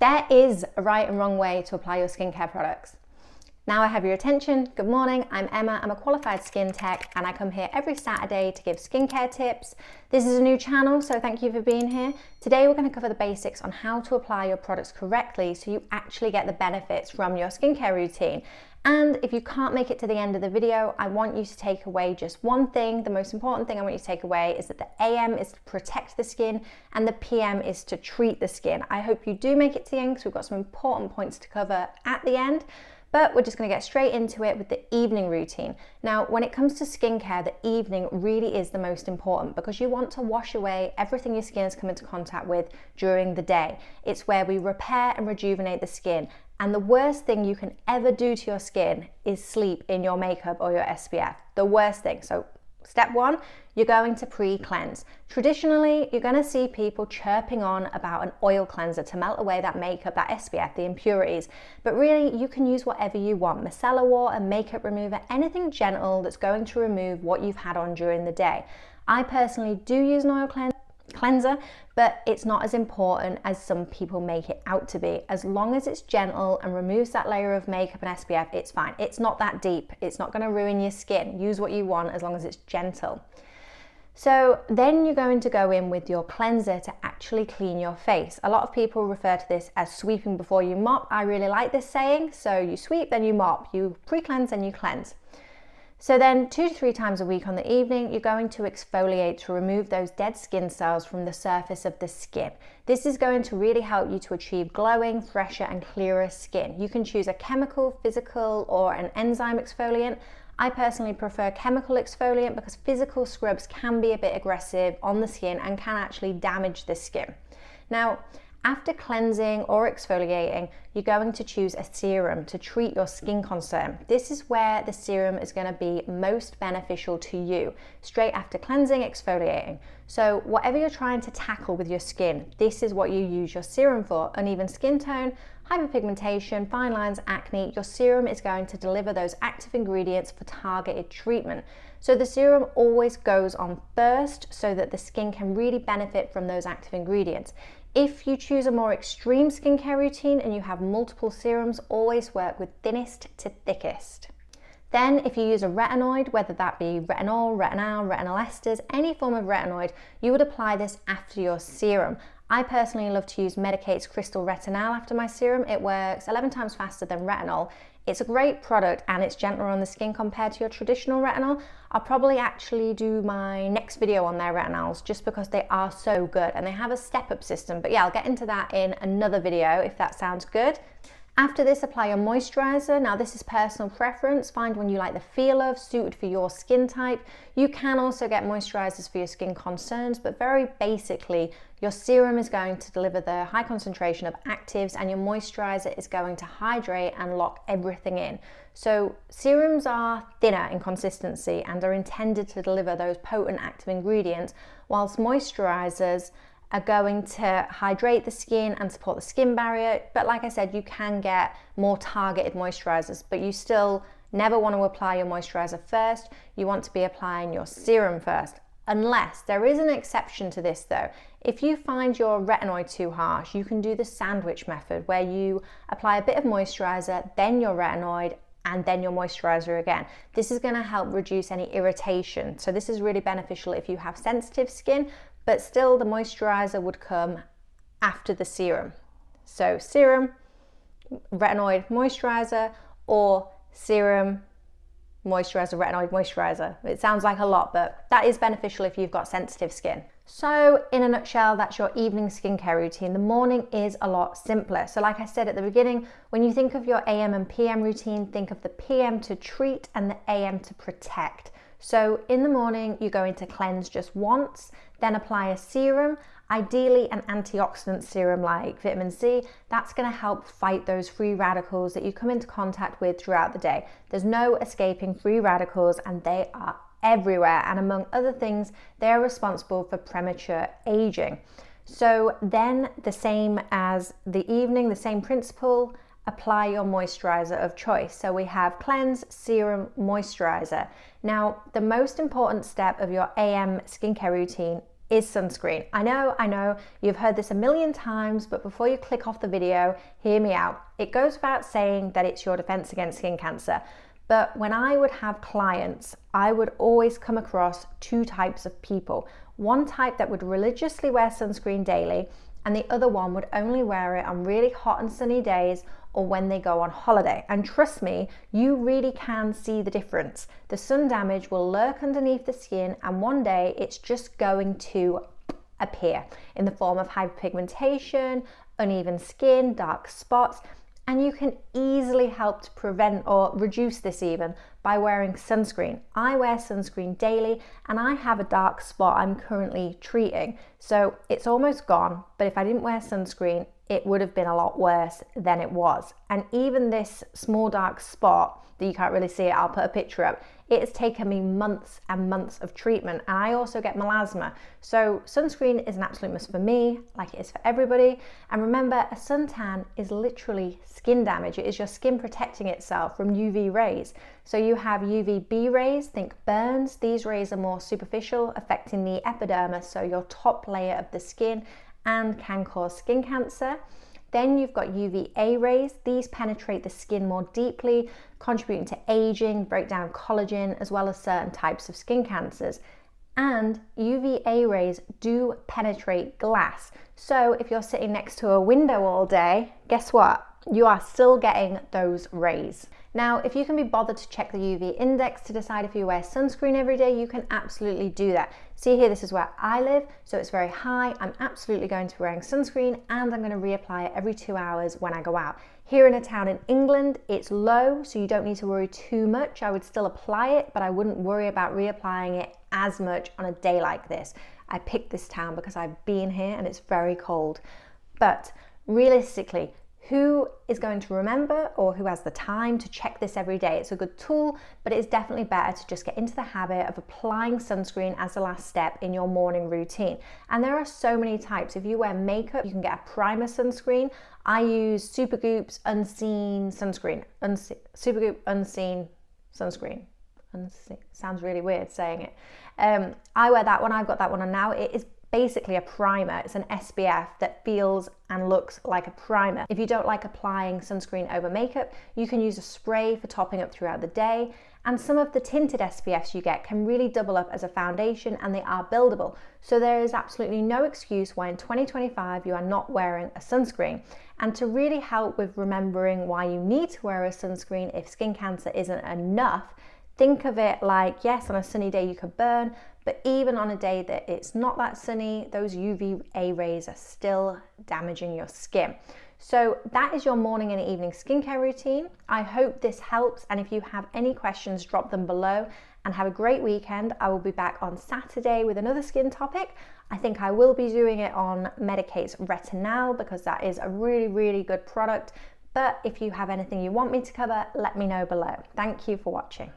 There is a right and wrong way to apply your skincare products. Now I have your attention. Good morning, I'm Emma. I'm a qualified skin tech and I come here every Saturday to give skincare tips. This is a new channel, so thank you for being here. Today we're going to cover the basics on how to apply your products correctly so you actually get the benefits from your skincare routine. And if you can't make it to the end of the video, I want you to take away just one thing. The most important thing I want you to take away is that the AM is to protect the skin and the PM is to treat the skin. I hope you do make it to the end because we've got some important points to cover at the end. But we're just going to get straight into it with the evening routine. Now, when it comes to skincare, the evening really is the most important because you want to wash away everything your skin has come into contact with during the day. It's where we repair and rejuvenate the skin. And the worst thing you can ever do to your skin is sleep in your makeup or your SPF. The worst thing. So step one, you're going to pre-cleanse. Traditionally, you're going to see people chirping on about an oil cleanser to melt away that makeup, that SPF, the impurities. But really, you can use whatever you want. Micellar water, makeup remover, anything gentle that's going to remove what you've had on during the day. I personally do use an oil cleanser, but it's not as important as some people make it out to be. As long as it's gentle and removes that layer of makeup and SPF, it's fine. It's not that deep. It's not going to ruin your skin. Use what you want as long as it's gentle. So then you're going to go in with your cleanser to actually clean your face. A lot of people refer to this as sweeping before you mop. I really like this saying. So you sweep, then you mop. You pre-cleanse, then you cleanse. So then 2 to 3 times a week on the evening, you're going to exfoliate to remove those dead skin cells from the surface of the skin. This is going to really help you to achieve glowing, fresher and clearer skin. You can choose a chemical, physical or an enzyme exfoliant. I personally prefer chemical exfoliant because physical scrubs can be a bit aggressive on the skin and can actually damage the skin. Now, after cleansing or exfoliating, you're going to choose a serum to treat your skin concern. This is where the serum is going to be most beneficial to you, straight after cleansing, exfoliating. So whatever you're trying to tackle with your skin, this is what you use your serum for. Uneven skin tone, hyperpigmentation, fine lines, acne, your serum is going to deliver those active ingredients for targeted treatment. So the serum always goes on first so that the skin can really benefit from those active ingredients. If you choose a more extreme skincare routine and you have multiple serums, always work with thinnest to thickest. Then if you use a retinoid, whether that be retinol, retinol esters, any form of retinoid, you would apply this after your serum. I personally love to use Medicate's Crystal Retinol after my serum. It works 11 times faster than retinol. It's a great product and it's gentler on the skin compared to your traditional retinol. I'll probably actually do my next video on their retinols just because they are so good and they have a step-up system. But yeah, I'll get into that in another video if that sounds good. After this, apply your moisturizer. Now this is personal preference. Find one you like the feel of, suited for your skin type. You can also get moisturizers for your skin concerns, but very basically, your serum is going to deliver the high concentration of actives and your moisturizer is going to hydrate and lock everything in. So serums are thinner in consistency and are intended to deliver those potent active ingredients, whilst moisturizers are going to hydrate the skin and support the skin barrier. But like I said, you can get more targeted moisturizers, but you still never want to apply your moisturizer first. You want to be applying your serum first. Unless there is an exception to this though. If you find your retinoid too harsh, you can do the sandwich method where you apply a bit of moisturizer, then your retinoid, and then your moisturizer again. This is going to help reduce any irritation. So this is really beneficial if you have sensitive skin, but still the moisturizer would come after the serum. So serum, retinoid, moisturizer, or serum, moisturizer, retinoid, moisturizer. It sounds like a lot, but that is beneficial if you've got sensitive skin. So in a nutshell, that's your evening skincare routine. The morning is a lot simpler. So like I said at the beginning, when you think of your AM and PM routine, think of the PM to treat and the AM to protect. So in the morning, you're going to cleanse just once, then apply a serum, ideally an antioxidant serum like vitamin C. That's going to help fight those free radicals that you come into contact with throughout the day. There's no escaping free radicals and they are everywhere. And among other things, they're responsible for premature aging. So then the same as the evening, the same principle, apply your moisturizer of choice. So we have cleanse, serum, moisturizer. Now, the most important step of your AM skincare routine is sunscreen. I know, you've heard this a million times, but before you click off the video, hear me out. It goes without saying that it's your defense against skin cancer. But when I would have clients, I would always come across two types of people. One type that would religiously wear sunscreen daily, and the other one would only wear it on really hot and sunny days or when they go on holiday. And trust me, you really can see the difference. The sun damage will lurk underneath the skin, and one day it's just going to appear in the form of hyperpigmentation, uneven skin, dark spots. And you can easily help to prevent or reduce this even by wearing sunscreen. I wear sunscreen daily, and I have a dark spot I'm currently treating. So it's almost gone, but if I didn't wear sunscreen, it would have been a lot worse than it was. And even this small dark spot that you can't really see it, I'll put a picture up, it has taken me months and months of treatment, and I also get melasma. So sunscreen is an absolute must for me, like it is for everybody. And remember, a suntan is literally skin damage. It is your skin protecting itself from UV rays. So you have UVB rays, think burns. These rays are more superficial, affecting the epidermis, so your top layer of the skin, and can cause skin cancer. Then you've got UVA rays. These penetrate the skin more deeply, contributing to aging, break down collagen, as well as certain types of skin cancers. And UVA rays do penetrate glass. So if you're sitting next to a window all day, guess what? You are still getting those rays. Now, if you can be bothered to check the UV index to decide if you wear sunscreen every day, you can absolutely do that. See here, this is where I live, so it's very high. I'm absolutely going to be wearing sunscreen, and I'm going to reapply it every 2 hours when I go out. Here in a town in England, it's low, so you don't need to worry too much. I would still apply it, but I wouldn't worry about reapplying it as much on a day like this. I picked this town because I've been here and it's very cold. But realistically, who is going to remember or who has the time to check this every day? It's a good tool, but it's definitely better to just get into the habit of applying sunscreen as the last step in your morning routine. And there are so many types. If you wear makeup, you can get a primer sunscreen. I use Supergoop's Unseen Sunscreen. Supergoop Unseen Sunscreen. Sounds really weird saying it. I wear that one. I've got that one on now. It is basically a primer. It's an SPF that feels and looks like a primer. If you don't like applying sunscreen over makeup, you can use a spray for topping up throughout the day. And some of the tinted SPFs you get can really double up as a foundation, and they are buildable. So there is absolutely no excuse why in 2025 you are not wearing a sunscreen. And to really help with remembering why you need to wear a sunscreen if skin cancer isn't enough, think of it like, yes, on a sunny day you could burn, but even on a day that it's not that sunny, those UVA rays are still damaging your skin. So that is your morning and evening skincare routine. I hope this helps, and if you have any questions, drop them below, and have a great weekend. I will be back on Saturday with another skin topic. I think I will be doing it on Medicate's retinol because that is a really, really good product. But if you have anything you want me to cover, let me know below. Thank you for watching.